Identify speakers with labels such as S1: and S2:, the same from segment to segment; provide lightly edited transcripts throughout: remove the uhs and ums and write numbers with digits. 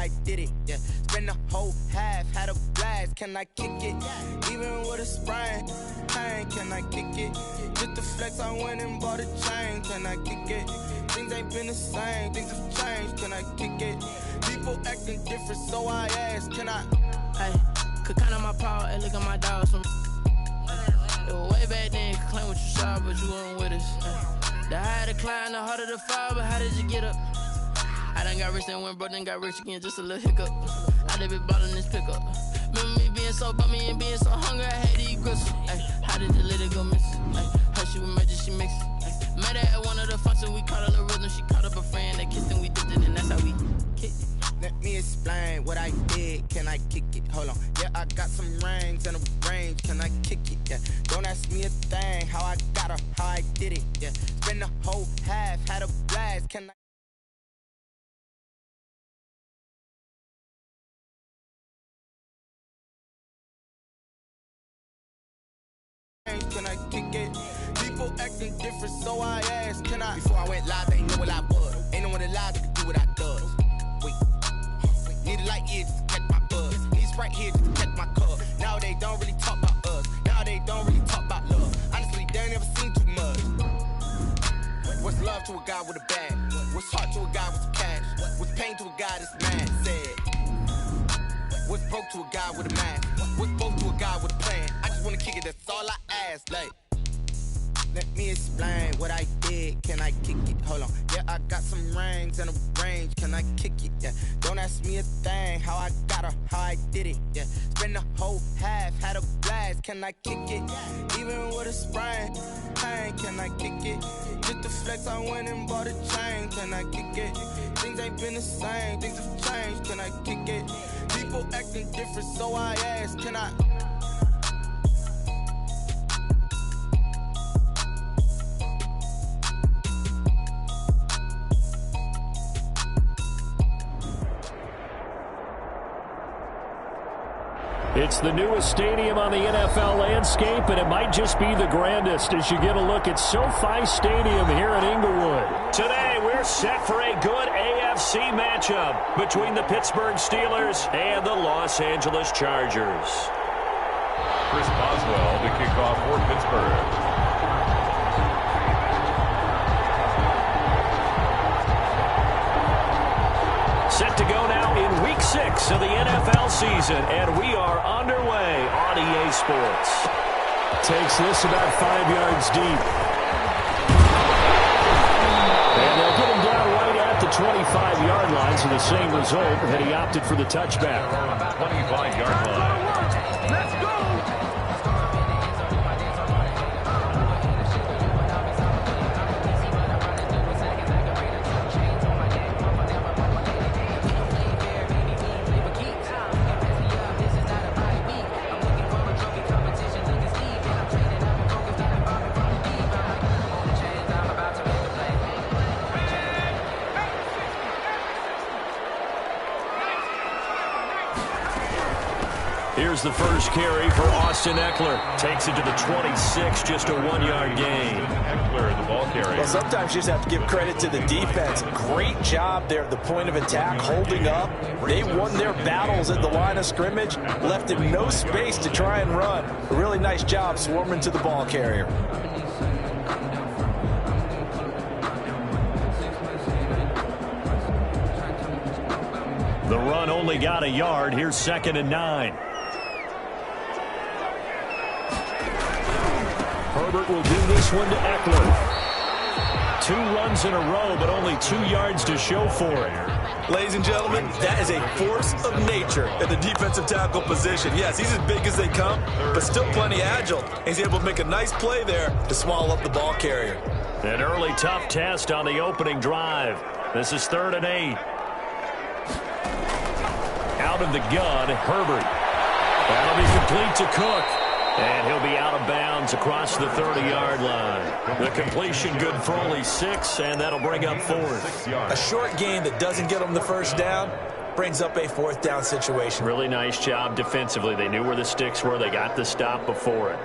S1: I did it, yeah. Spend the whole half, had a blast, can I kick it? Even with a sprain, pain, can I kick it? Just the flex, I went and bought a chain, can I kick it? Things ain't been the same, things have changed, can I kick it? People acting different, so I asked, can I?
S2: Hey, could count on my power, and look at my dogs from. It was way back then, could claim what you saw, but you weren't with us. The higher the climb, the harder the fall, but how did you get up? I done got rich and went broke, then got rich again, just a little hiccup. I done been ballin' this pickup. Remember me being so bummy and being so hungry, I had to eat grits. Ay, how did the little go miss? Ay, her she was major, she mixed. Ay, met her at one of the functions, we caught a little rhythm. She caught up a friend that kissed and we dipped it, and that's how we kicked it.
S1: Let me explain what I did, can I kick it? Hold on, yeah, I got some rings and a range, can I kick it? Yeah, don't ask me a thing, how I got her, how I did it? Yeah, spend the whole half, had a blast, can I? Can I kick it? People acting different, so I asked, can I? Before I went live, they ain't know what I was. Ain't no one alive that could do what I does. Wait, need a light here just to catch my buzz. Need Sprite here just to catch my cup. Now they don't really talk about us. Now they don't really talk about love. Honestly, they ain't never seen too much. What's love to a guy with a bag? What's heart to a guy with some cash? What's pain to a guy that's mad? Said. What's broke to a guy with a mask? What's broke to a guy with a plan? I just wanna kick it, that's all I ask. Like, let me explain what I did, can I kick it? Hold on, yeah, I got some rings and a range, can I kick it? Yeah, don't ask me a thing, how I got her, how I did it? Yeah, spend the whole half, had a blast, can I kick it? Even with a sprain, pain, can I kick it? Just the flex, I went and bought a chain, can I kick it? Things ain't been the same, things have changed, can I kick it? People acting different, so I asked, can I?
S3: It's the newest stadium on the NFL landscape, and it might just be the grandest as you get a look at SoFi Stadium here in Inglewood. Today, we're set for a good AFC matchup between the Pittsburgh Steelers and the Los Angeles Chargers.
S4: Chris Boswell to kick off for Pittsburgh.
S3: Set to go now in Week 6 of the NFL season, and we are underway on EA Sports. Takes this about 5 yards deep. And they'll get him down right at the 25-yard line, so the same result that he opted for the touchback.
S4: 25-yard line. Let's go!
S3: Here's the first carry for Austin Eckler. Takes it to the 26, just a 1-yard gain.
S4: Eckler, the ball carrier.
S5: Well, sometimes you just have to give credit to the defense. Great job there at the point of attack, holding up. They won their battles at the line of scrimmage, left him no space to try and run. A really nice job swarming to the ball carrier.
S3: The run only got a yard. Here's 2nd and 9. Herbert will do this one to Eckler. 2 runs in a row, but only 2 yards to show for it.
S5: Ladies and gentlemen, that is a force of nature at the defensive tackle position. Yes, he's as big as they come, but still plenty agile. He's able to make a nice play there to swallow up the ball carrier.
S3: An early tough test on the opening drive. This is 3rd and 8. Out of the gun, Herbert. That'll be complete to Cook. And he'll be out of bounds across the 30-yard line. The completion good for only 6, and that'll bring up 4th.
S5: A short gain that doesn't get them the first down brings up a 4th down situation.
S3: Really nice job defensively. They knew where the sticks were. They got the stop before it.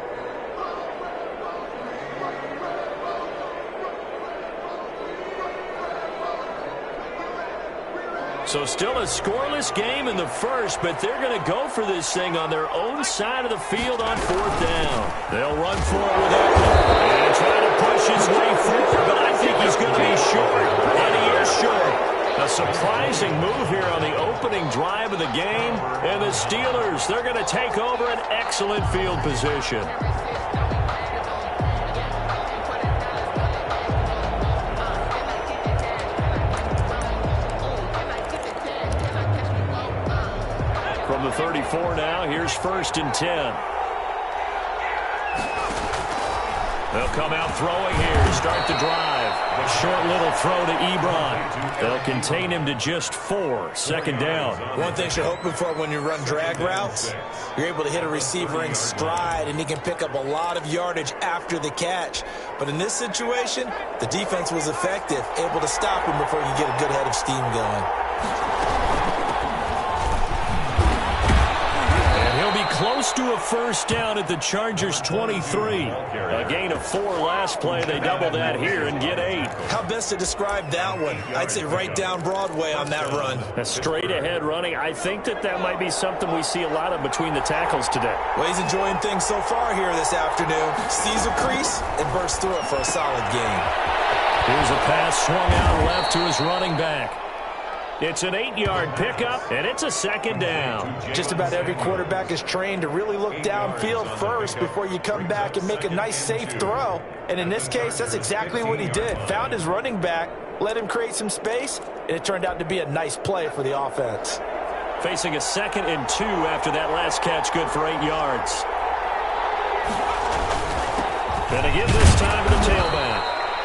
S3: So still a scoreless game in the first, but they're going to go for this thing on their own side of the field on 4th down. They'll run forward and try to push his way forward, but I think he's going to be short, and he is short. A surprising move here on the opening drive of the game, and the Steelers, they're going to take over an excellent field position. From the 34 now, here's 1st and 10. They'll come out throwing here, start the drive. A short little throw to Ebron. They'll contain him to just 4, 2nd down.
S5: One thing you're hoping for when you run drag routes, you're able to hit a receiver in stride, and he can pick up a lot of yardage after the catch. But in this situation, the defense was effective, able to stop him before you get a good head of steam going.
S3: Close to a 1st down at the Chargers' 23. A gain of 4 last play. They double that here and get 8.
S5: How best to describe that one? I'd say right down Broadway on that run.
S3: A straight-ahead running. I think that might be something we see a lot of between the tackles today.
S5: Well, he's enjoying things so far here this afternoon. Sees a crease and bursts through it for a solid gain.
S3: Here's a pass swung out left to his running back. It's an 8-yard pickup, and it's a 2nd down.
S5: Just about every quarterback is trained to really look downfield first before you come back and make a nice, safe throw. And in this case, that's exactly what he did. Found his running back, let him create some space, and it turned out to be a nice play for the offense.
S3: Facing a 2nd and 2 after that last catch, good for 8 yards. And they give this time to the tailback.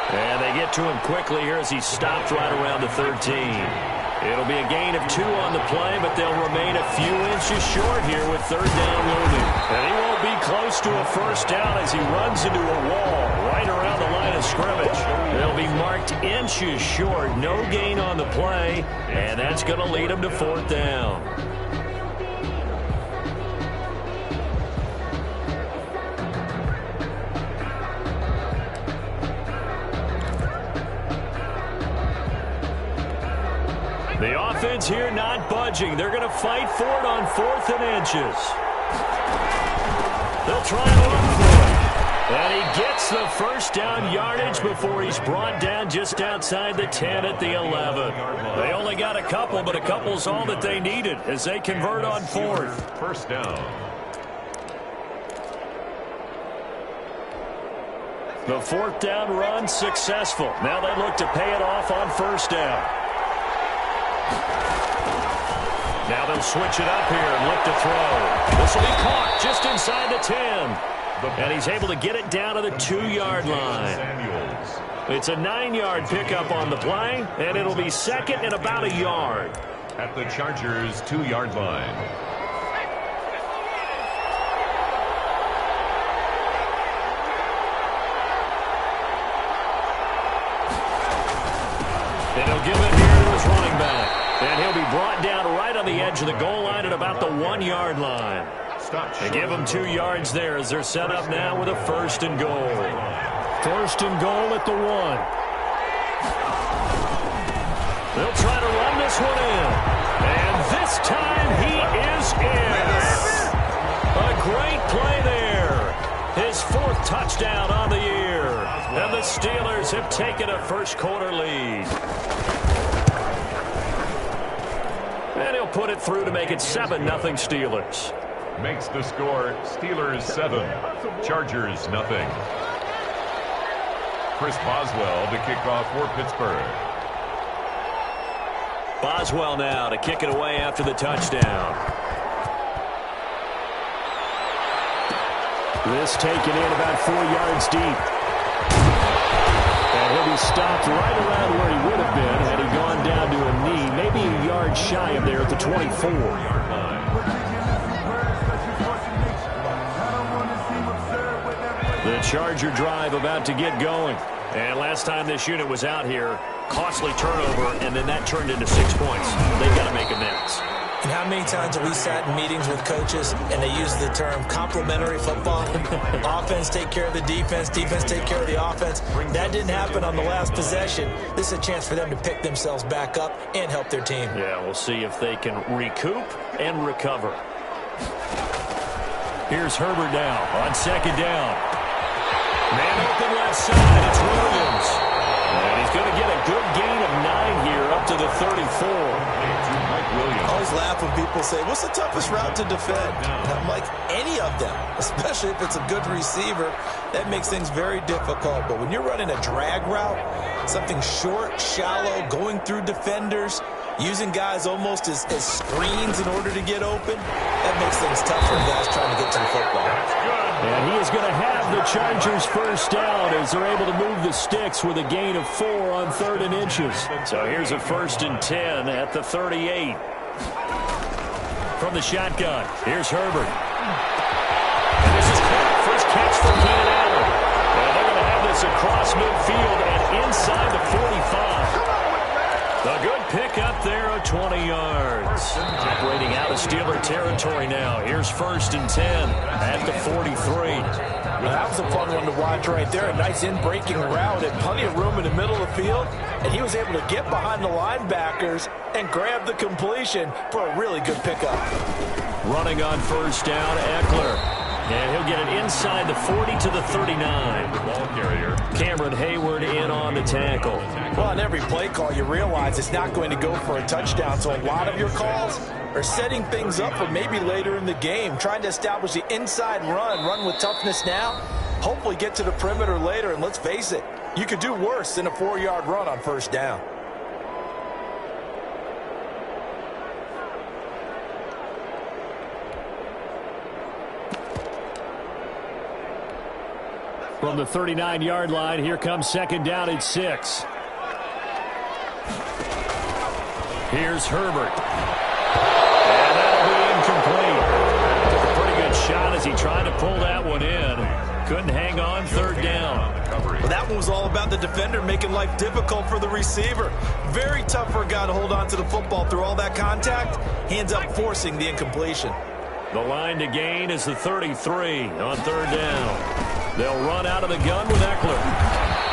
S3: And they get to him quickly here as he stopped right around the 13. It'll be a gain of 2 on the play, but they'll remain a few inches short here with 3rd down looming. And he won't be close to a 1st down as he runs into a wall right around the line of scrimmage. They'll be marked inches short, no gain on the play, and that's going to lead him to 4th down. The offense here not budging. They're going to fight for it on 4th and inches. They'll try and run for it. And he gets the 1st down yardage before he's brought down just outside the 10 at the 11. They only got a couple, but a couple's all that they needed as they convert on 4th.
S4: 1st down.
S3: The 4th down run successful. Now they look to pay it off on 1st down. Now they'll switch it up here and look to throw. This will be caught just inside the 10. And he's able to get it down to the 2-yard line. It's a 9-yard pickup on the play, and it'll be 2nd and about a yard.
S4: At the Chargers' 2-yard line.
S3: And he'll give it here to his running back. And he'll be brought down right on the edge of the goal line at about the 1-yard line. They give him 2 yards there as they're set up now with a 1st and goal. 1st and goal at the 1. They'll try to run this one in. And this time he is in. A great play there. His 4th touchdown on the year. And the Steelers have taken a 1st quarter lead. And he'll put it through to make it 7-0 Steelers.
S4: Makes the score Steelers 7, Chargers 0. Chris Boswell to kick off for Pittsburgh.
S3: Boswell now to kick it away after the touchdown. This taken in about 4 yards deep. And he'll be stopped right around where he would have been had he gone down to a knee, maybe a yard shy of there at the 24-yard line. The Charger drive about to get going. And last time this unit was out here, costly turnover, and then that turned into 6 points. They've got to make amends.
S5: And how many times have we sat in meetings with coaches and they use the term complementary football? Offense take care of the defense, defense take care of the offense. That didn't happen on the last possession. This is a chance for them to pick themselves back up and help their team.
S3: Yeah, we'll see if they can recoup and recover. Here's Herbert now on second down. Man open left side, it's Williams. And he's going to get a good gain of 9 here up to the 34.
S5: I always laugh when people say, what's the toughest route to defend? And I'm like, any of them, especially if it's a good receiver. That makes things very difficult. But when you're running a drag route, something short, shallow, going through defenders, using guys almost as screens in order to get open, that makes things tough for guys trying to get to the football.
S3: And he is going to have the Chargers first down as they're able to move the sticks with a gain of 4 on 3rd and inches. So here's a 1st and 10 at the 38. From the shotgun, here's Herbert. And this is first catch for Keenan Allen. And they're going to have this across midfield and inside the 45. A good pickup there of 20 yards. Operating out of Steeler territory now. Here's 1st and 10 at the 43.
S5: Well, that was a fun one to watch right there. A nice in-breaking route and plenty of room in the middle of the field. And he was able to get behind the linebackers and grab the completion for a really good pickup.
S3: Running on 1st down, Eckler. And he'll get it inside the 40 to the 39.
S4: Ball carrier.
S3: Cameron Hayward in on the tackle.
S5: Well, on every play call, you realize it's not going to go for a touchdown. So a lot of your calls are setting things up for maybe later in the game, trying to establish the inside run with toughness now, hopefully get to the perimeter later. And let's face it, you could do worse than a 4-yard run on 1st down.
S3: From the 39-yard line, here comes 2nd down at 6. Here's Herbert. And that'll be incomplete. Took a pretty good shot as he tried to pull that one in. Couldn't hang on 3rd down.
S5: Well, that one was all about the defender making life difficult for the receiver. Very tough for a guy to hold on to the football through all that contact. He ends up forcing the incompletion.
S3: The line to gain is the 33 on 3rd down. They'll run out of the gun with Eckler.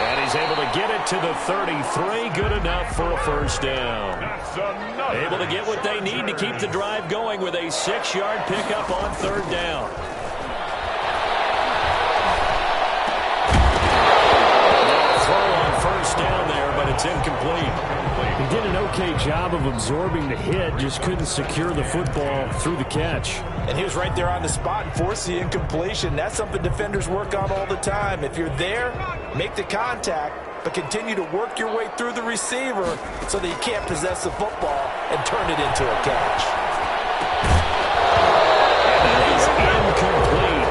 S3: And he's able to get it to the 33. Good enough for a 1st down. Able to get what they need to keep the drive going with a 6-yard pickup on 3rd down. Throw on 1st down there, but it's incomplete. He did an okay job of absorbing the hit, just couldn't secure the football through the catch.
S5: And he was right there on the spot and forced the incompletion. That's something defenders work on all the time. If you're there, make the contact, but continue to work your way through the receiver so that you can't possess the football and turn it into a catch.
S3: And he's incomplete.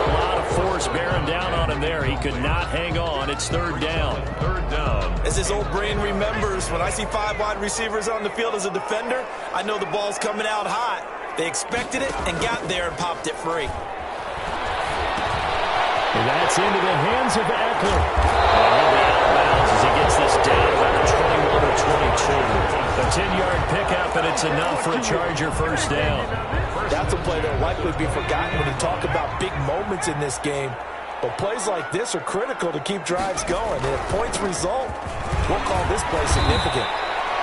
S3: A lot of force bearing down on him there. He could not hang on. It's 3rd down.
S4: 3rd down.
S5: As his old brain remembers, when I see 5 wide receivers on the field as a defender, I know the ball's coming out hot. They expected it and got there and popped it free.
S3: And that's into the hands of Eckler. And he'll be out of bounds as he gets this down about 21 or 22. A 10-yard pickup, and it's enough for a Charger 1st down.
S5: That's a play that will likely be forgotten when you talk about big moments in this game. But plays like this are critical to keep drives going. And if points result, we'll call this play significant.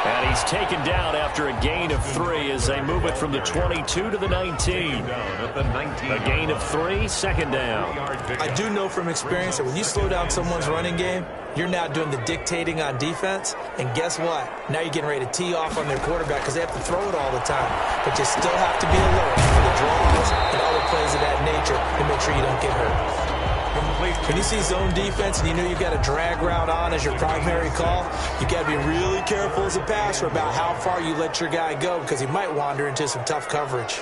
S3: And he's taken down after a gain of 3 as they move it from the 22 to the 19. A gain of 3, 2nd down.
S5: I do know from experience that when you slow down someone's running game, you're now doing the dictating on defense. And guess what? Now you're getting ready to tee off on their quarterback because they have to throw it all the time. But you still have to be alert for the draws and other plays of that nature to make sure you don't get hurt. When you see zone defense and you know you've got a drag route on as your primary call, you got to be really careful as a passer about how far you let your guy go because he might wander into some tough coverage.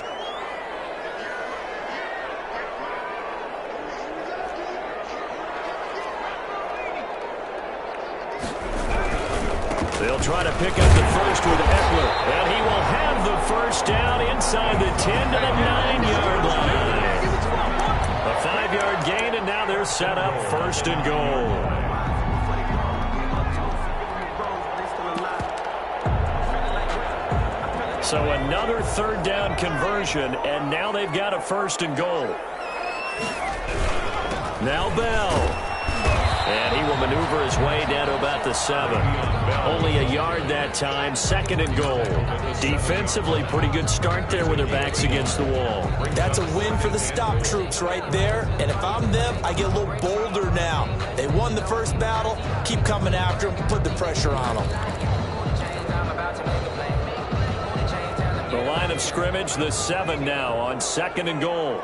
S3: They'll try to pick up the first with Eckler. And he will have the 1st down inside the 10 to the 9-yard line. A 5-yard gain, and now they're set up 1st and goal. So another third down conversion, and now they've got a 1st and goal. Now Bell. And he will maneuver his way down to about the 7. Only a yard that time, 2nd and goal. Defensively, pretty good start there with their backs against the wall.
S5: That's a win for the stop troops right there. And if I'm them, I get a little bolder now. They won the first battle. Keep coming after them. Put the pressure on them.
S3: The line of scrimmage, the 7 now on 2nd and goal.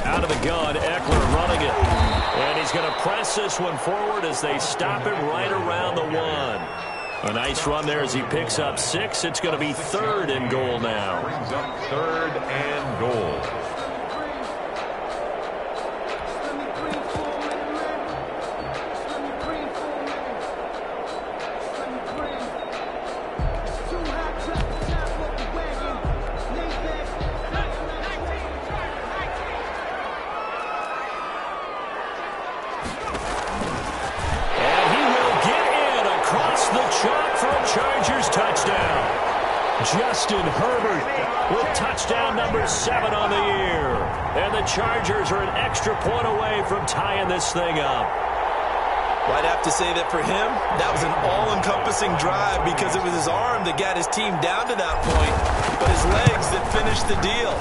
S3: Out of the gun, Eckler running it. And he's going to press this one forward as they stop it right around the 1. A nice run there as he picks up 6. It's going to be 3rd and goal now.
S4: Brings up 3rd and goal.
S3: Justin Herbert with touchdown number 7 on the year. And the Chargers are an extra point away from tying this thing up.
S5: Well, I'd have to say that for him, that was an all-encompassing drive because it was his arm that got his team down to that point, but his legs that finished the deal.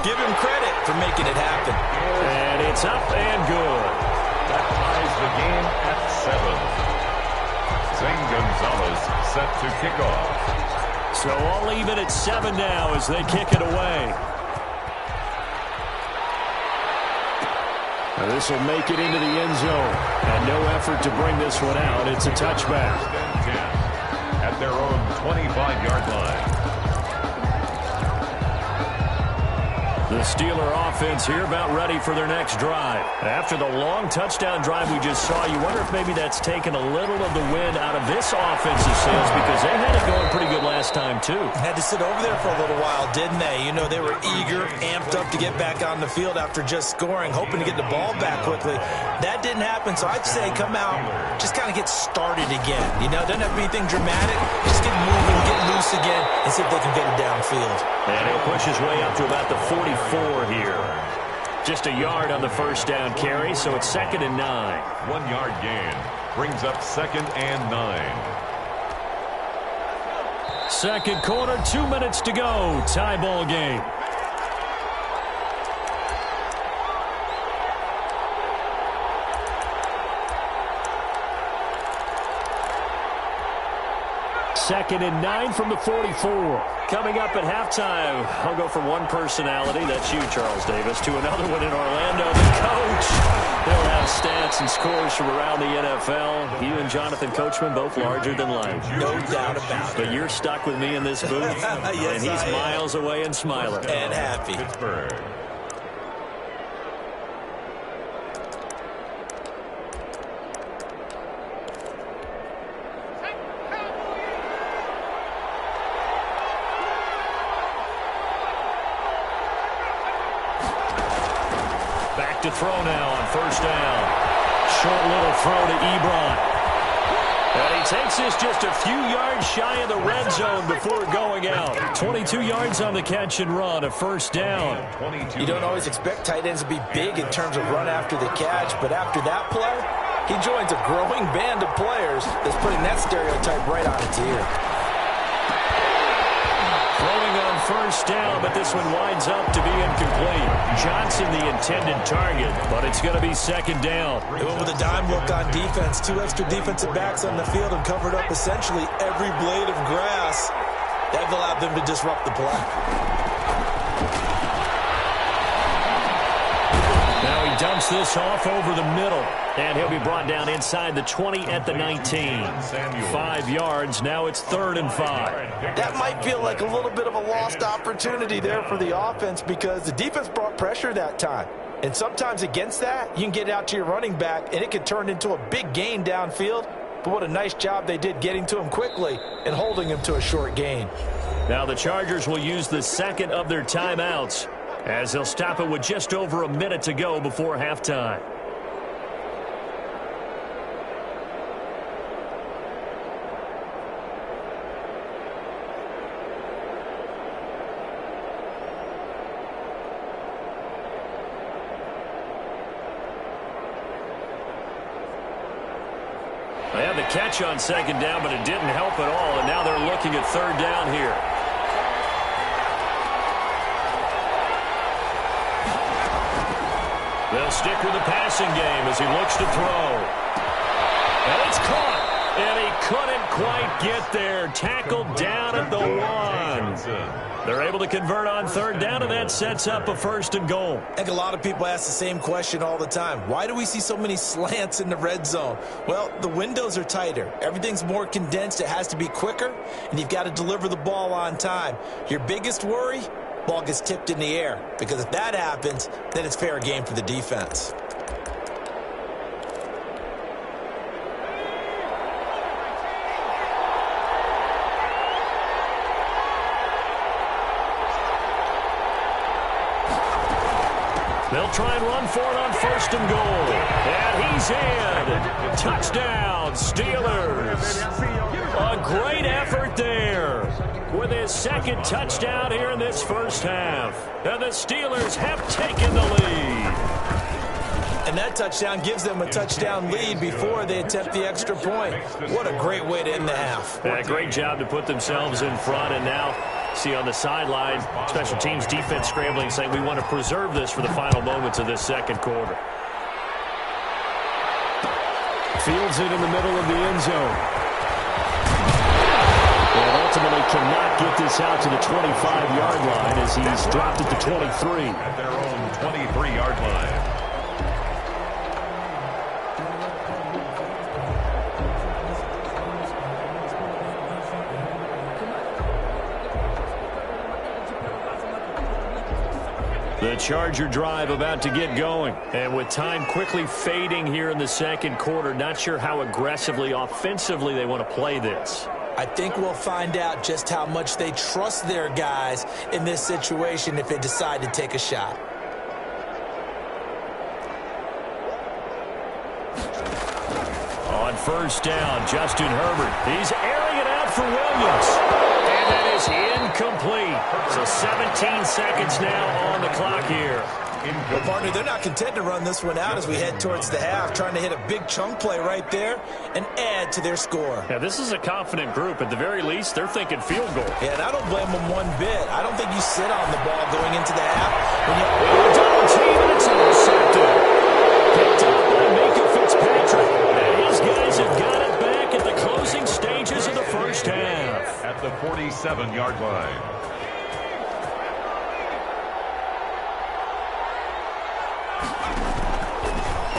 S5: Give him credit for making it happen.
S3: And it's up and good.
S4: That ties the game at 7. Zane Gonzalez set to kick off.
S3: So all even at 7 now as they kick it away. Now this will make it into the end zone. And no effort to bring this one out. It's a touchback.
S4: At their own 25-yard line.
S3: The Steeler offense here about ready for their next drive. After the long touchdown drive we just saw, you wonder if maybe that's taken a little of the wind out of this offensive sails because they had it going pretty good last time too.
S5: Had to sit over there for a little while, didn't they? You know, they were eager, amped up to get back on the field after just scoring, hoping to get the ball back quickly. That didn't happen, so I'd say come out, just kind of get started again. You know, doesn't have to be anything dramatic. Just get moving, get loose again, and see if they can get it downfield.
S3: And he'll push his way up to about the 44 here. Just a yard on the first down carry, so it's 2nd and 9.
S4: 1 yard gain brings up 2nd and 9.
S3: Second quarter, 2 minutes to go. Tie ball game. Second and 9 from the 44. Coming up at halftime, I'll go from one personality, that's you, Charles Davis, to another one in Orlando, the coach. They'll have stats and scores from around the NFL. You and Jonathan Coachman, both larger than life.
S5: No doubt about it.
S3: But you're stuck with me in this booth,
S5: Yes,
S3: and he's miles away and smiling.
S5: And happy.
S4: Pittsburgh.
S3: To throw now on first down. Short little throw to Ebron. And he takes this just a few yards shy of the red zone before going out. 22 yards on the catch and run, a first down.
S5: You don't always expect tight ends to be big in terms of run after the catch, but after that play, he joins a growing band of players that's putting that stereotype right on its ear.
S3: Throwing on first down, but this one winds up to be incomplete. Johnson the intended target, but it's going to be 2nd down.
S5: They went with a dime look on defense. 2 extra defensive backs on the field and covered up essentially every blade of grass. That allowed them to disrupt the play.
S3: Now he dumps this off over the middle, and he'll be brought down inside the 20 at the 19. 5 yards, now it's 3rd and 5.
S5: That might feel like a little bit of a lost opportunity there for the offense because the defense brought pressure that time. And sometimes against that, you can get out to your running back, and it can turn into a big gain downfield. But what a nice job they did getting to him quickly and holding him to a short gain.
S3: Now the Chargers will use the second of their timeouts, as they'll stop it with just over a minute to go before halftime. They had the catch on second down, but it didn't help at all, and now they're looking at third down here. They'll stick with the passing game as he looks to throw. And it's caught, and he couldn't quite get there. Tackled down at the 1. They're able to convert on third down, and that sets up a 1st and goal.
S5: I think a lot of people ask the same question all the time. Why do we see so many slants in the red zone? Well, the windows are tighter. Everything's more condensed. It has to be quicker, and you've got to deliver the ball on time. Your biggest worry? Ball gets tipped in the air, because if that happens, then it's fair game for the defense.
S3: They'll try and run for it on 1st and goal. And he's in. Touchdown, Steelers. A great effort there with his 2nd touchdown here in this first half. And the Steelers have taken the lead.
S5: And that touchdown gives them a touchdown lead before they attempt the extra point. What a great way to end the half.
S3: Yeah, great job to put themselves in front, and now see on the sideline, special teams defense scrambling, saying we want to preserve this for the final moments of this second quarter. Fields it in the middle of the end zone. And ultimately cannot get this out to the 25-yard line as he's dropped it to 23.
S4: At their own 23-yard line.
S3: The Charger drive about to get going. And with time quickly fading here in the second quarter, not sure how aggressively, offensively they want to play this.
S5: I think we'll find out just how much they trust their guys in this situation if they decide to take a shot.
S3: On 1st down, Justin Herbert. He's airing it out for Williams. And that is incomplete. So 17 seconds now on the clock here.
S5: Well, partner, they're not content to run this one out as we head towards the half, trying to hit a big chunk play right there and add to their score.
S3: Yeah, this is a confident group. At the very least, they're thinking field goal.
S5: Yeah, and I don't blame them one bit. I don't think you sit on the ball going into the half. When you
S3: double team, and it's intercepted. Picked up by Mika Fitzpatrick. And his guys have got it back at the closing stages of the first half.
S4: At the 47-yard line.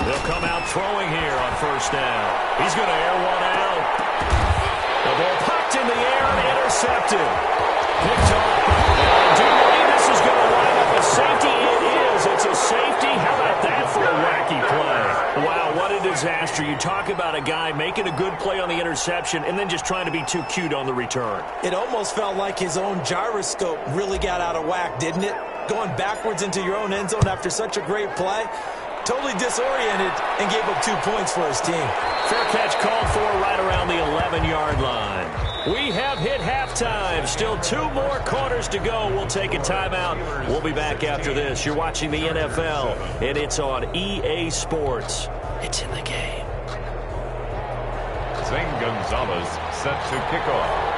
S3: They'll come out throwing here on 1st down. He's going to air one out. The ball popped in the air and intercepted. Picked up. Do you believe this is going to line up a safety? It is. It's a safety. How about that for a wacky play? Wow, what a disaster. You talk about a guy making a good play on the interception and then just trying to be too cute on the return.
S5: It almost felt like his own gyroscope really got out of whack, didn't it? Going backwards into your own end zone after such a great play. Totally disoriented and gave up 2 points for his team.
S3: Fair catch called for right around the 11-yard line. We have hit halftime. Still 2 more quarters to go. We'll take a timeout. We'll be back after this. You're watching the NFL, and it's on EA Sports. It's in the game.
S4: Zane Gonzalez set to kick off.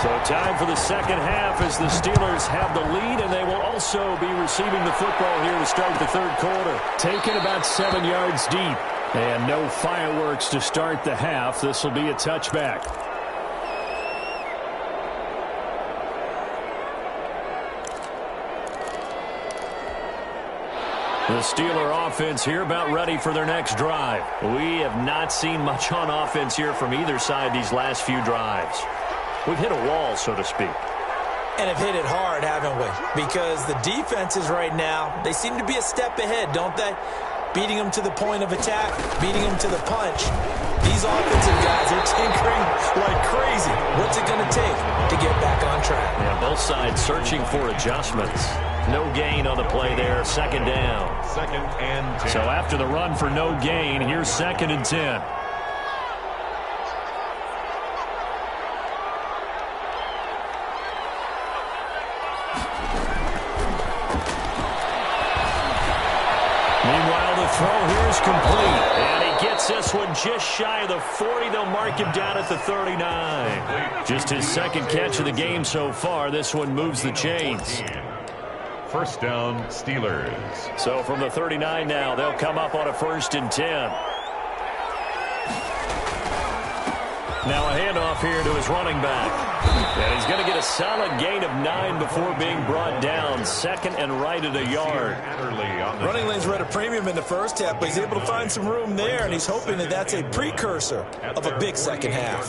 S3: So time for the second half as the Steelers have the lead, and they will also be receiving the football here to start the third quarter. Taken about 7 yards deep, and no fireworks to start the half. This will be a touchback. The Steeler offense here about ready for their next drive. We have not seen much on offense here from either side these last few drives. We've hit a wall, so to speak.
S5: And have hit it hard, haven't we? Because the defenses right now, they seem to be a step ahead, don't they? Beating them to the point of attack, beating them to the punch. These offensive guys are tinkering like crazy. What's it going to take to get back on track?
S3: Yeah, both sides searching for adjustments. No gain on the play there, 2nd down.
S4: 2nd and 10.
S3: So after the run for no gain, here's 2nd and 10. Meanwhile, the throw here is complete, and he gets Makes this one just shy of the 40. They'll mark him down at the 39. Just his second catch of the game so far. This one moves the chains.
S4: First down, Steelers.
S3: So from the 39 now, they'll come up on a 1st and 10. Now a handoff here to his running back. And he's going to get a solid gain of 9 before being brought down. Second and right at a yard.
S5: Running lanes were at a premium in the first half, but he's able to find some room there, and he's hoping that that's a precursor of a big second half.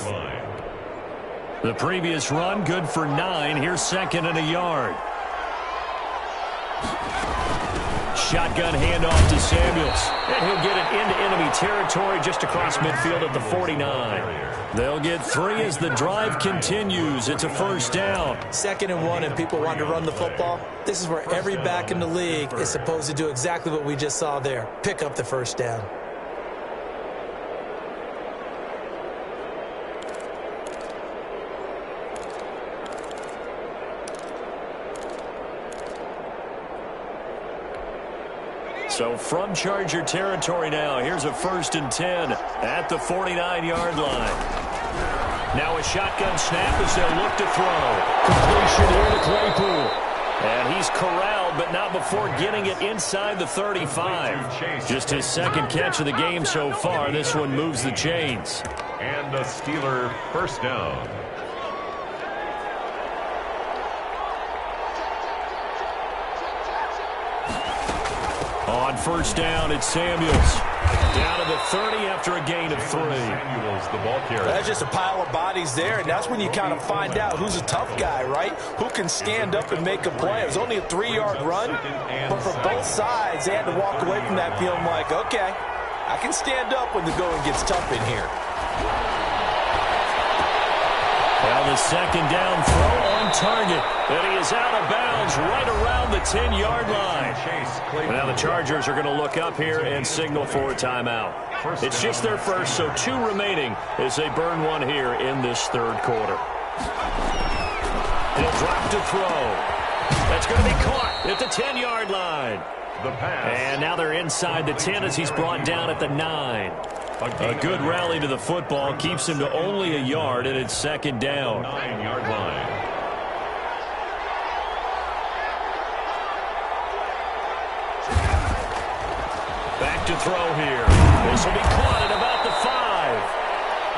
S3: The previous run, good for 9. Here's second and a yard. Shotgun handoff to Samuels. And he'll get it into enemy territory just across midfield at the 49. They'll get 3 as the drive continues. It's a first down.
S5: 2nd and 1, and people want to run the football. This is where every back in the league is supposed to do exactly what we just saw there. Pick up the first down.
S3: So from Charger territory now, here's a 1st and 10 at the 49-yard line. Now a shotgun snap as they'll look to throw. Completion here to Claypool. And he's corralled, but not before getting it inside the 35. Just his second catch of the game so far. This one moves the chains.
S4: And a Steeler first down.
S3: On first down, it's Samuels. Down to the 30 after a gain of 3.
S4: Samuels, the ball carrier.
S5: That's just a pile of bodies there, and that's when you kind of find out who's a tough guy, right? Who can stand up and make a play. It was only a 3-yard run, but for both sides, they had to walk away from that feeling like, okay, I can stand up when the going gets tough in here.
S3: Well, the second down throw on target. And he is out of bounds right around the 10-yard line. Now the Chargers are going to look up here and signal for a timeout. It's just their first, so 2 remaining as they burn one here in this third quarter. He'll drop to throw. That's going to be caught at the 10-yard line. And now they're inside the 10 as he's brought down at the 9. A good rally to the football keeps him to only a yard, and it's second down.
S4: 9-yard line.
S3: Back to throw here. This will be caught at about the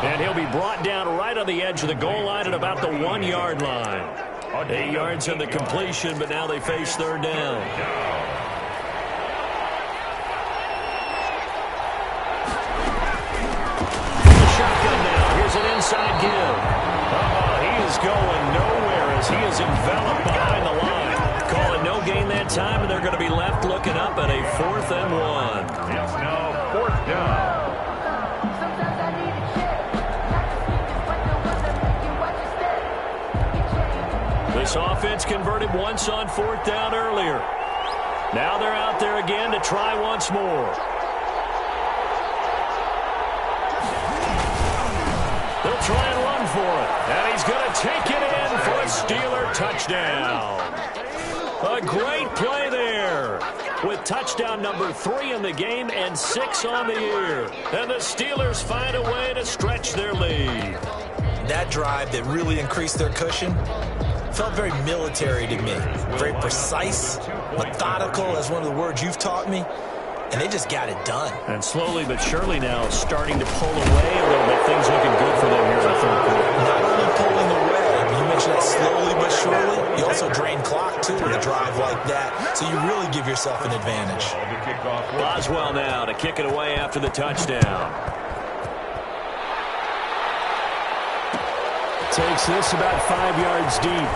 S3: 5. And he'll be brought down right on the edge of the goal line at about the 1-yard line. 8 yards on the completion, but now they face third down. An inside give. He is going nowhere as he is enveloped behind the line. Call it no gain that time, and they're going to be left looking up at a 4th and 1.
S4: It's now 4th down.
S3: This offense converted once on 4th down earlier. Now they're out there again to try once more. They'll try and run for it. And he's going to take it in for a Steeler touchdown. A great play there. With touchdown number 3 in the game and 6 on the year. And the Steelers find a way to stretch their lead.
S5: That drive that really increased their cushion felt very military to me. Very precise, methodical, as one of the words you've taught me. And they just got it done.
S3: And slowly but surely now starting to pull away a little bit. Things looking good for them here in the third quarter.
S5: Not only pulling away, but you mentioned that slowly but surely. You also drain clock, too, with a drive like that. So you really give yourself an advantage.
S3: Boswell now to kick it away after the touchdown. Takes this about 5 yards deep.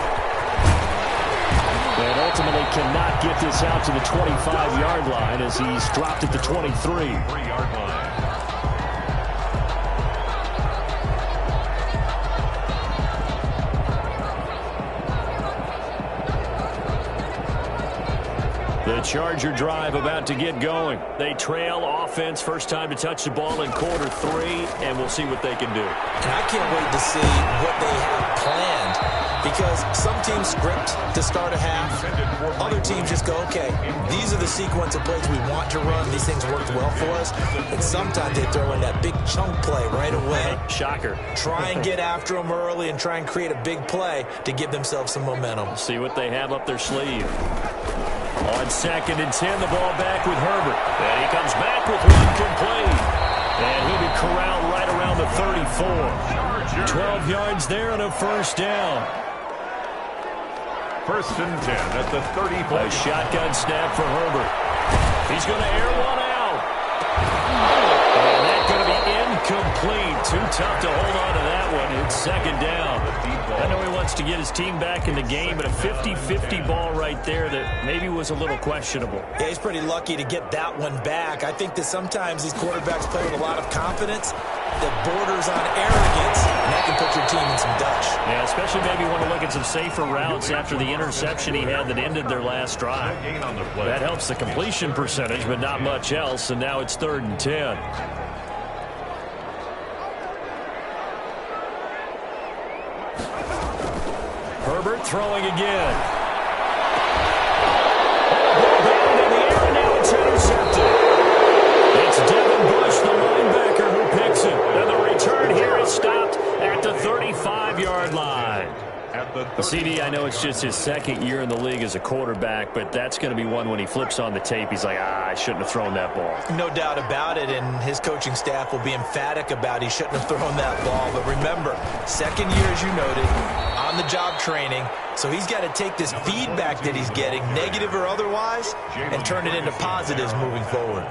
S3: And ultimately cannot get this out to the 25-yard line as he's dropped at the 23.
S4: 3-yard line.
S3: The Charger drive about to get going. They trail offense, first time to touch the ball in quarter 3, and we'll see what they can do.
S5: And I can't wait to see what they have planned Because some teams script to start a half. Other teams just go, okay, these are the sequence of plays we want to run. These things worked well for us. And sometimes they throw in that big chunk play right away.
S3: Shocker.
S5: Try and get after them early and try and create a big play to give themselves some momentum.
S3: See what they have up their sleeve. On 2nd and 10, the ball back with Herbert. And he comes back with one complete. And he'll be corralled right around the 34. 12 yards there and a first down.
S4: 1st and 10 at the 34.
S3: A shotgun snap for Herbert. He's going to air one out. And that's going to be incomplete. Too tough to hold on to that one. It's 2nd down. I know he wants to get his team back in the game, but a 50-50 ball right there that maybe was a little questionable.
S5: Yeah, he's pretty lucky to get that one back. I think that sometimes these quarterbacks play with a lot of confidence that borders on arrogance, and that can put your team in some Dutch.
S3: Yeah, especially maybe want to look at some safer routes after the interception he had that ended their last drive. That helps the completion percentage, but not much else, and now it's 3rd and 10. Herbert throwing again. Ball down in the air, and now it's intercepted. It's Devin Bush, the linebacker, who picks it. And the return here is stopped at the 35-yard line. CD, I know it's just his 2nd year in the league as a quarterback, but that's going to be one when he flips on the tape, he's like, I shouldn't have thrown that ball.
S5: No doubt about it, and his coaching staff will be emphatic about he shouldn't have thrown that ball. But remember, 2nd year, as you noted, on-the-job training, so he's got to take this feedback that he's getting, negative or otherwise, and turn it into positives moving forward.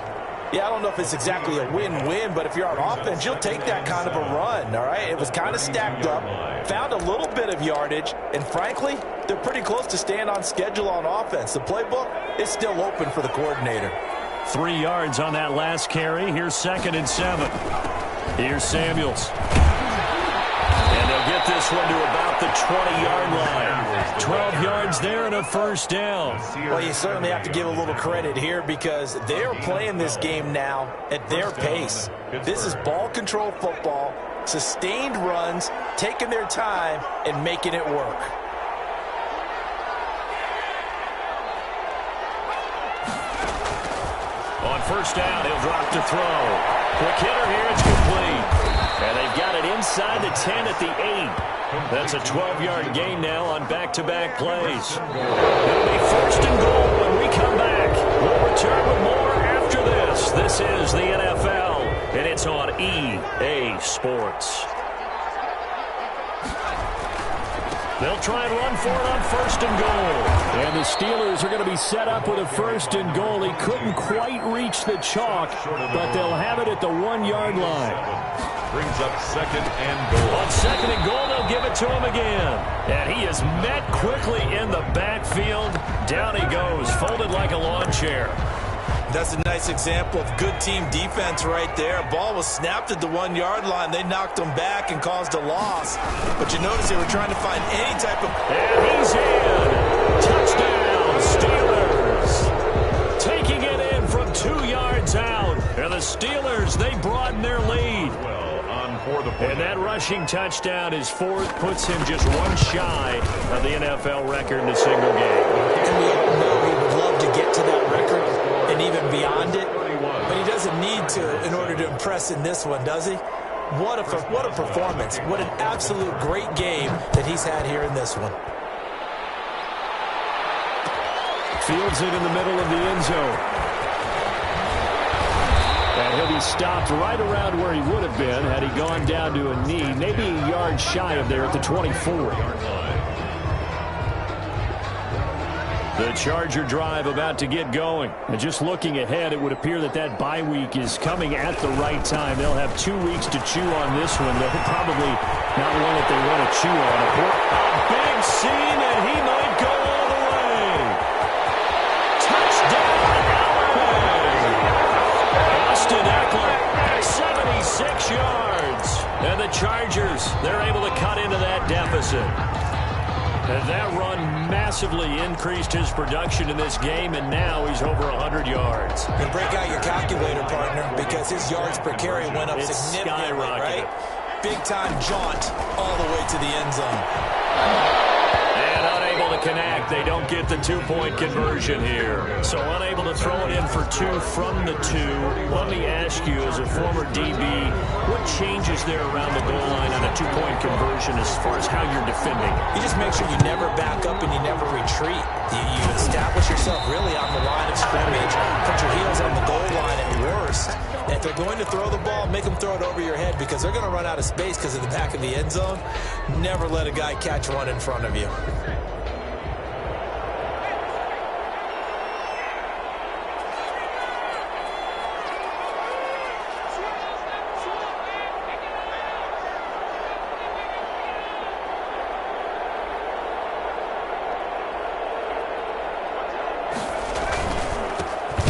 S5: Yeah, I don't know if it's exactly a win-win, but if you're on offense, you'll take that kind of a run, all right? It was kind of stacked up, found a little bit of yardage, and frankly, they're pretty close to staying on schedule on offense. The playbook is still open for the coordinator.
S3: 3 yards on that last carry. Here's 2nd and 7. Here's Samuels. And they'll get this one to about the 20-yard line. 12 yards there and a first down.
S5: Well, you certainly have to give a little credit here because they're playing this game now at their pace. This is ball control football, sustained runs, taking their time, and making it work.
S3: On first down, he'll drop to throw. Quick hitter here, it's complete. And they've got it inside the 10 at the 8. That's a 12-yard gain now on back-to-back plays. It'll be 1st and goal when we come back. We'll return with more after this. This is the NFL, and it's on EA Sports. They'll try and run for it on 1st and goal. And the Steelers are going to be set up with a 1st and goal. He couldn't quite reach the chalk, but they'll have it at the 1-yard line.
S4: Brings up 2nd and goal.
S3: On 2nd and goal, they'll give it to him again. And he is met quickly in the backfield. Down he goes, folded like a lawn chair.
S5: That's a nice example of good team defense right there. Ball was snapped at the 1-yard line. They knocked him back and caused a loss. But you notice they were trying to find any type of...
S3: And he's in. Touchdown, Steelers. Taking it in from 2 yards out. And the Steelers, they broaden their lead. And that rushing touchdown, his 4th, puts him just one shy of the NFL record in a single game.
S5: And we all know he would love to get to that record and even beyond it, but he doesn't need to in order to impress in this one, does he? What a performance. What an absolute great game that he's had here in this one.
S3: Fields it in the middle of the end zone. And he'll be stopped right around where he would have been had he gone down to a knee, maybe a yard shy of there at the 24. The Charger drive about to get going. And just looking ahead, it would appear that that bye week is coming at the right time. They'll have 2 weeks to chew on this one. They'll probably not one that they want to chew on. A big scene, and he might go all the way. Touchdown, Austin Eckler, 76 yards. And the Chargers, they're able to cut into that deficit. And that run massively increased his production in this game, and now he's over 100 yards.
S5: And break out your calculator, partner, because his yards per carry went up significantly, right? Big-time jaunt all the way to the end zone.
S3: unable to connect. They don't get the two-point conversion here. So unable to throw it in for two from the two. Let me ask you, as a former DB, what changes there around the goal line on a two-point conversion as far as how you're defending?
S5: You just make sure you never back up and you never retreat. You establish yourself really on the line of scrimmage, put your heels on the goal line at worst. And if they're going to throw the ball, make them throw it over your head because they're going to run out of space because of the back of the end zone. Never let a guy catch one in front of you.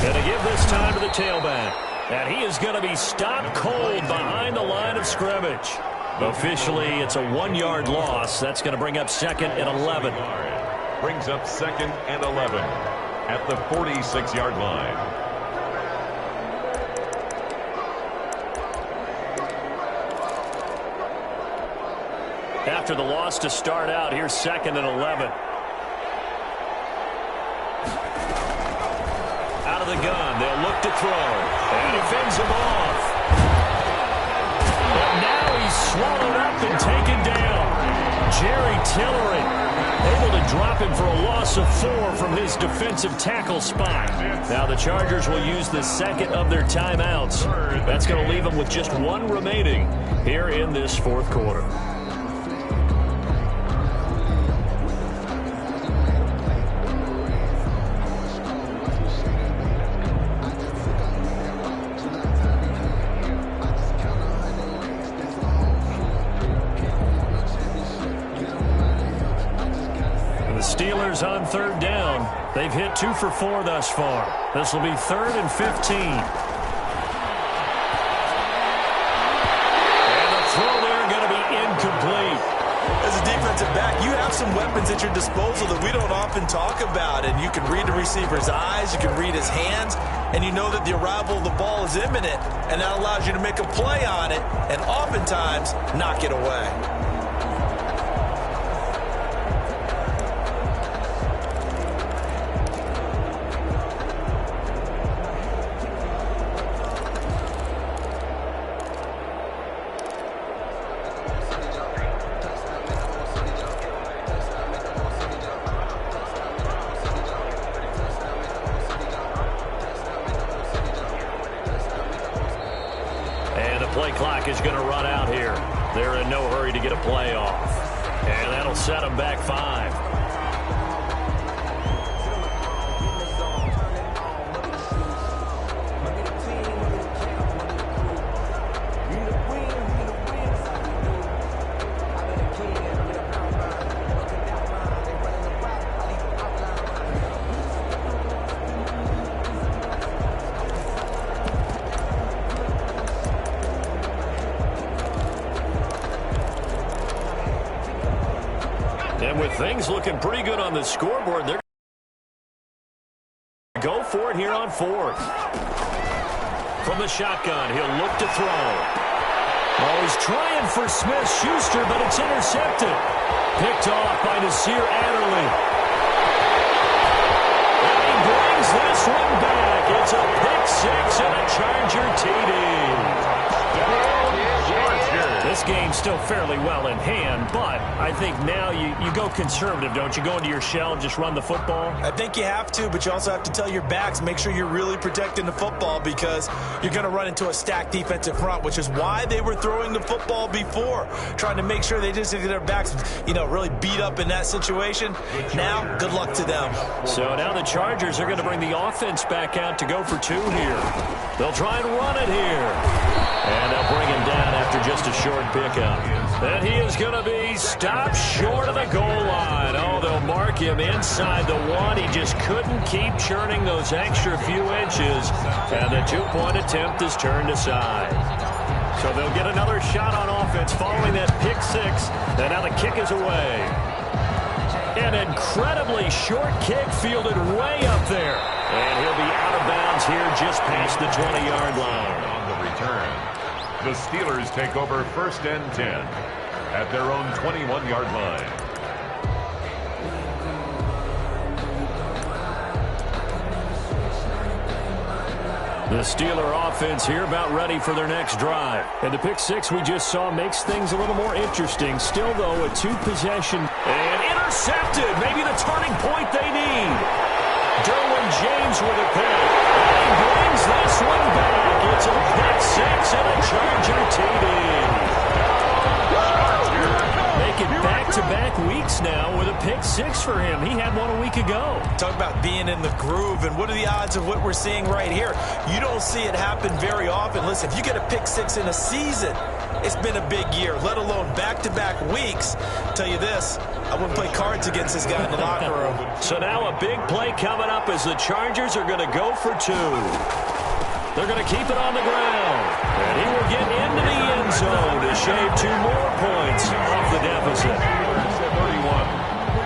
S3: Going to give this time to the tailback. And he is going to be stopped cold behind the line of scrimmage. Officially, it's a 1-yard loss. That's going to bring up 2nd and 11.
S4: Brings up 2nd and 11 at the 46-yard line.
S3: After the loss to start out, here's 2nd and 11. Out of the gun, they'll look to throw. And he fends him off. But now he's swallowed up and taken down. Jerry Tillery able to drop him for a loss of 4 from his defensive tackle spot. Now the Chargers will use the second of their timeouts. That's going to leave them with just 1 remaining here in this 4th quarter. Steelers on 3rd down. They've hit 2 for 4 thus far. This will be 3rd and 15. And the throw there going to be incomplete.
S5: As a defensive back, you have some weapons at your disposal that we don't often talk about. And you can read the receiver's eyes, you can read his hands, and you know that the arrival of the ball is imminent. And that allows you to make a play on it and oftentimes knock it away.
S3: Play clock is going to run out here. They're in no hurry to get a play off. And that'll set them back 5. And with things looking pretty good on the scoreboard, they're going to go for it here on 4th. From the shotgun, he'll look to throw. Oh, he's trying for Smith-Schuster, but it's intercepted. Picked off by Nasir Adderley. And he brings this one back. It's a pick 6 and a Charger TD. This game's still fairly well in hand, but I think now you go conservative, don't you? Go into your shell and just run the football?
S5: I think you have to, but you also have to tell your backs, make sure you're really protecting the football because you're going to run into a stacked defensive front, which is why they were throwing the football before, trying to make sure they just get their backs, really beat up in that situation. Now, good luck to them.
S3: So now the Chargers are going to bring the offense back out to go for 2 here. They'll try and run it here. And they'll bring him down after just a short pickup. And he is going to be stopped short of the goal line. Oh, they'll mark him inside the 1. He just couldn't keep churning those extra few inches. And the 2-point attempt is turned aside. So they'll get another shot on offense following that pick 6. And now the kick is away. An incredibly short kick fielded way up there. And he'll be out of bounds here just past the 20-yard line.
S4: On the return, the Steelers take over 1st and 10 at their own 21-yard line.
S3: The Steeler offense here about ready for their next drive. And the pick six we just saw makes things a little more interesting. Still, though, a two-possession. And intercepted. Maybe the turning point they need. Derwin James with a pick. And he brings this one back. It's a pick six and a Charger TD. Making back-to-back weeks now with a pick six for him. He had one a week ago.
S5: Talk about being in the groove, and what are the odds of what we're seeing right here? You don't see it happen very often. Listen, if you get a pick six in a season, it's been a big year, let alone back-to-back weeks. Tell you this, I wouldn't play cards against this guy in the locker room.
S3: So now a big play coming up as the Chargers are going to go for two. They're going to keep it on the ground. And he will get into the end zone to shave 2 more points off the deficit.
S4: 31,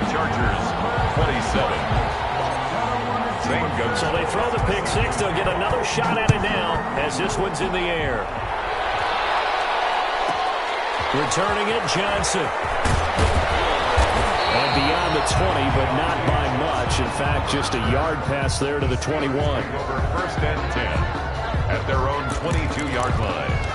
S4: Chargers 27.
S3: So they throw the pick six. They'll get another shot at it now as this one's in the air. Returning it, Johnson. And beyond the 20, but not by much. In fact, just a yard pass there to the 21.
S4: Over first and 10 at their own 22-yard line.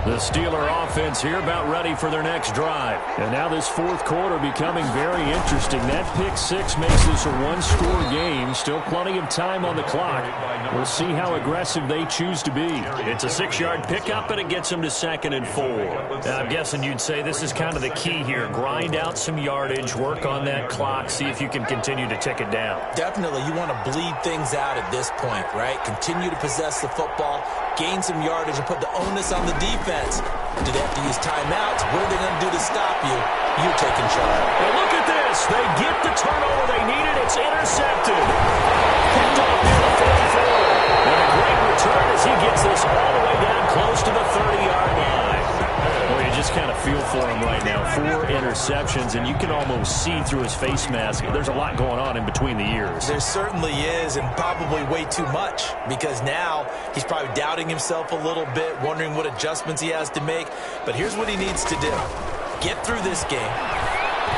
S3: The Steeler offense here about ready for their next drive. And now this fourth quarter becoming very interesting. That pick six makes this a one-score game. Still plenty of time on the clock. We'll see how aggressive they choose to be.
S6: It's a 6-yard pickup, and it gets them to 2nd and 4. I'm guessing you'd say this is kind of the key here. Grind out some yardage, work on that clock, see if you can continue to tick it down.
S5: Definitely, you want to bleed things out at this point, right? Continue to possess the football, gain some yardage, and put the onus on the defense. Do they have to use timeouts? What are they going to do to stop you? You're taking charge.
S3: And look at this. They get the turnover they needed. It's intercepted. Picked off near the 44. And a great return as he gets this all the way down close to the 30-yard line. Boy, you just kind of feel for him right now. 4 interceptions, and you can almost see through his face mask. There's a lot going on in between the ears.
S5: There certainly is, and probably way too much, because now he's probably doubting himself a little bit, wondering what adjustments he has to make. But here's what he needs to do. Get through this game.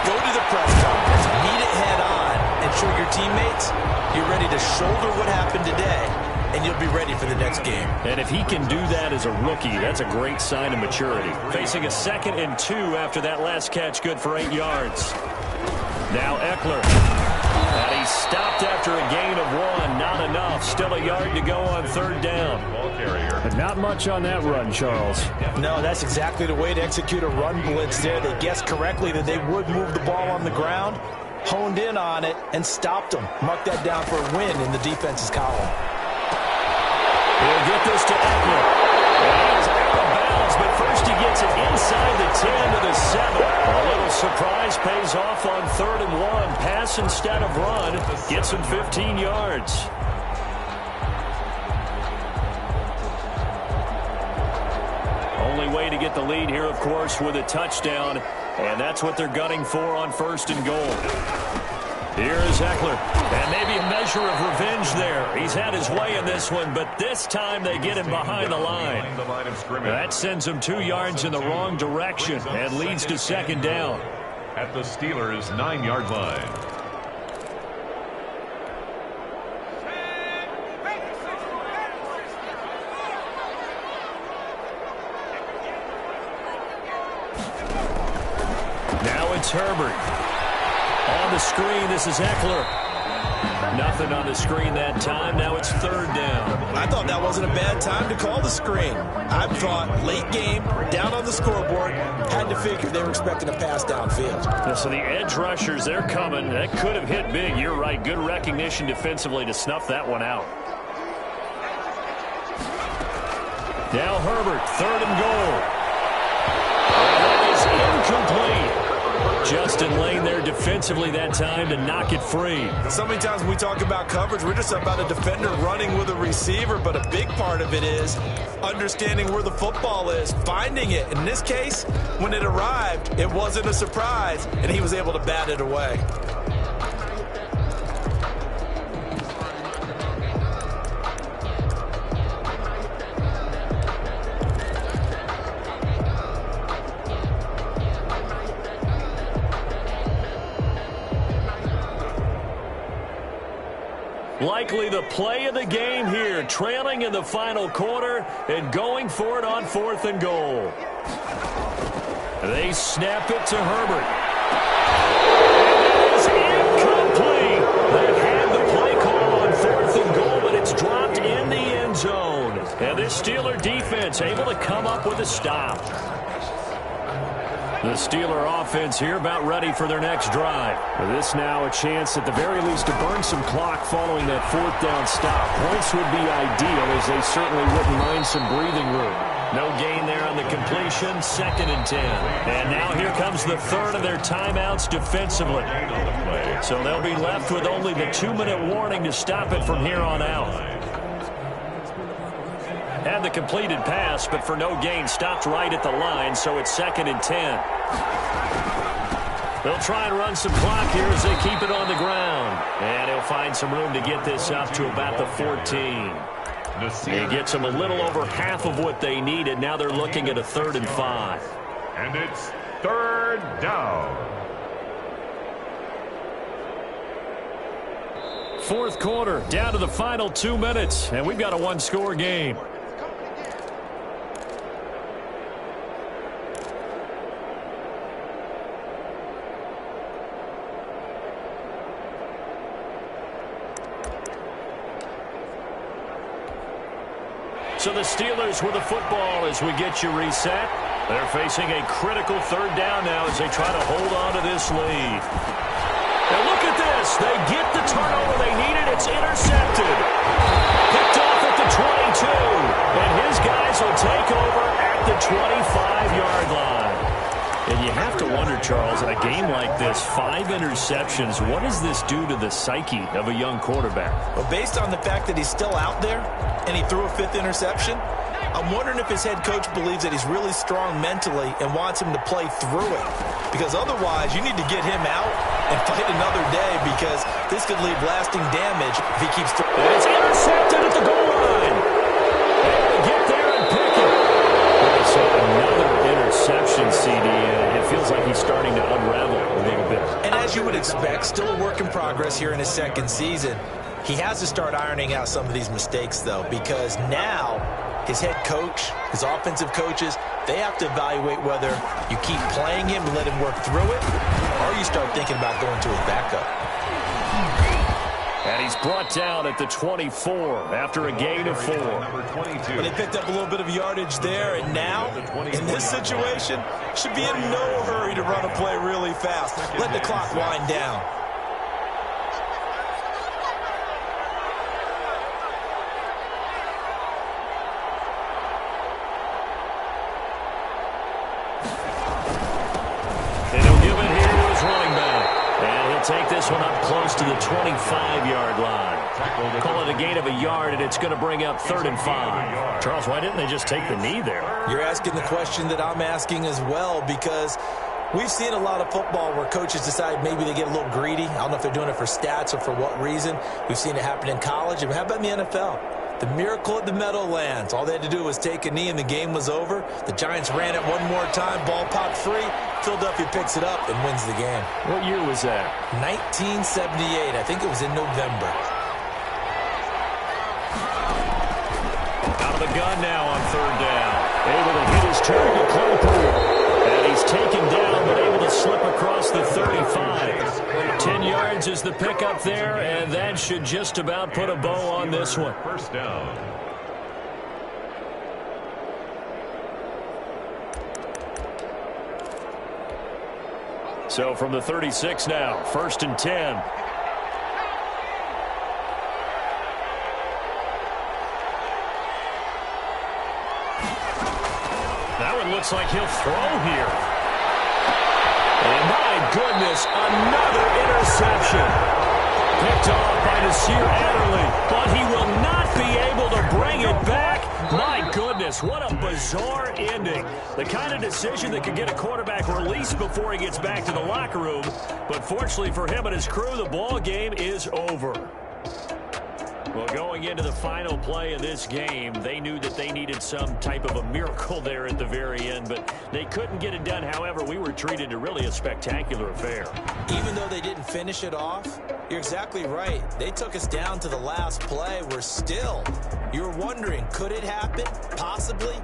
S5: Go to the press conference. Meet it head on and show your teammates you're ready to shoulder what happened today, and you'll be ready for the next game.
S3: And if he can do that as a rookie, that's a great sign of maturity. Facing a 2nd and 2 after that last catch, good for 8 yards. Now Eckler. And he stopped after a gain of 1. Not enough. Still a yard to go on 3rd down.
S4: Ball carrier.
S3: But not much on that run, Charles.
S5: No, that's exactly the way to execute a run blitz there. They guessed correctly that they would move the ball on the ground, honed in on it, and stopped them. Mark that down for a win in the defense's column.
S3: He'll get this to Eckler. He's out of bounds, but first he gets it inside the 10 to the 7. A little surprise pays off on 3rd and 1. Pass instead of run. Gets him 15 yards. Only way to get the lead here, of course, with a touchdown. And that's what they're gunning for on 1st and goal. Here is Eckler, and maybe a measure of revenge there. He's had his way in this one, but this time they get him behind the line. That sends him 2 yards in the wrong direction and leads to 2nd down.
S4: At the Steelers' 9-yard line.
S3: Now it's Herbert. On the screen, this is Eckler. Nothing on the screen that time. Now it's 3rd down.
S5: I thought that wasn't a bad time to call the screen. I thought late game, down on the scoreboard, had to figure they were expecting a pass downfield.
S3: Yeah, so the edge rushers, they're coming. That could have hit big. You're right. Good recognition defensively to snuff that one out. Now Herbert, 3rd and goal. That is incomplete. Justin Lane there defensively that time to knock it free.
S5: So many times when we talk about coverage, we're just about a defender running with a receiver, but a big part of it is understanding where the football is, finding it. In this case, when it arrived, it wasn't a surprise, and he was able to bat it away.
S3: Likely the play of the game here, trailing in the final quarter and going for it on 4th and goal. They snap it to Herbert. And it is incomplete. They had the play call on 4th and goal, but it's dropped in the end zone. And this Steeler defense able to come up with a stop. The Steeler offense here about ready for their next drive.
S7: This now a chance at the very least to burn some clock following that 4th down stop. Points would be ideal, as they certainly wouldn't mind some breathing room.
S3: No gain there on the completion, 2nd and 10. And now here comes the third of their timeouts defensively. So they'll be left with only the 2-minute warning to stop it from here on out. Had the completed pass, but for no gain, stopped right at the line, so it's 2nd and 10. They'll try and run some clock here as they keep it on the ground. And he'll find some room to get this up to about the 14. He gets them a little over half of what they needed. Now they're looking at a 3rd and 5.
S4: And it's 3rd down.
S3: 4th quarter, down to the final 2 minutes, and we've got a 1-score game. So the Steelers with the football as we get you reset. They're facing a critical 3rd down now as they try to hold on to this lead. And look at this. They get the turnover they needed. It's intercepted. Picked off at the 22. And his guys will take over at the 25-yard line. And you have to wonder, Charles, in a game like this, 5 interceptions, what does this do to the psyche of a young quarterback?
S5: Well, based on the fact that he's still out there and he threw a 5th interception, I'm wondering if his head coach believes that he's really strong mentally and wants him to play through it. Because otherwise, you need to get him out and fight another day, because this could leave lasting damage if he keeps throwing.
S3: It's intercepted at the goal line. And get there and pick it. So another interception, CD. It feels like he's starting to unravel a little bit.
S5: And as you would expect, still a work in progress here in his 2nd season. He has to start ironing out some of these mistakes, though, because now his head coach, his offensive coaches, they have to evaluate whether you keep playing him and let him work through it, or you start thinking about going to his backup.
S3: And he's brought down at the 24 after a gain of 4.
S5: But they picked up a little bit of yardage there, and now, in this situation, should be in no hurry to run a play really fast. Let the clock wind down.
S3: And he'll give it here to his running back. And he'll take this one up close to the 25-yard line. Call it a gain of a yard, and it's going to bring up 3rd and 5. Charles, why didn't they just take the knee there?
S5: You're asking the question that I'm asking as well, because we've seen a lot of football where coaches decide maybe they get a little greedy. I don't know if they're doing it for stats or for what reason. We've seen it happen in college. And how about in the NFL? The miracle at the Meadowlands. All they had to do was take a knee and the game was over. The Giants ran it one more time. Ball popped free. Philadelphia picks it up and wins the game.
S3: What year was that?
S5: 1978. I think it was in November.
S3: Out of the gun now on 3rd down. Able to hit his target, Claypool. And he's taken down, but able to slip across the 35. 10 yards is the pickup there, and that should just about put a bow on this one.
S4: 1st down.
S3: So from the 36 now, 1st and 10. That one looks like he'll throw here. And my goodness, another interception. Picked off by Nasir Adderley, but he will not be able to bring it back. My goodness, what a bizarre ending. The kind of decision that could get a quarterback released before he gets back to the locker room. But fortunately for him and his crew, the ball game is over. Well, going into the final play of this game, they knew that they needed some type of a miracle there at the very end, but they couldn't get it done. However, we were treated to really a spectacular affair.
S5: Even though they didn't finish it off, you're exactly right. They took us down to the last play. We're still, you're wondering, could it happen? Possibly.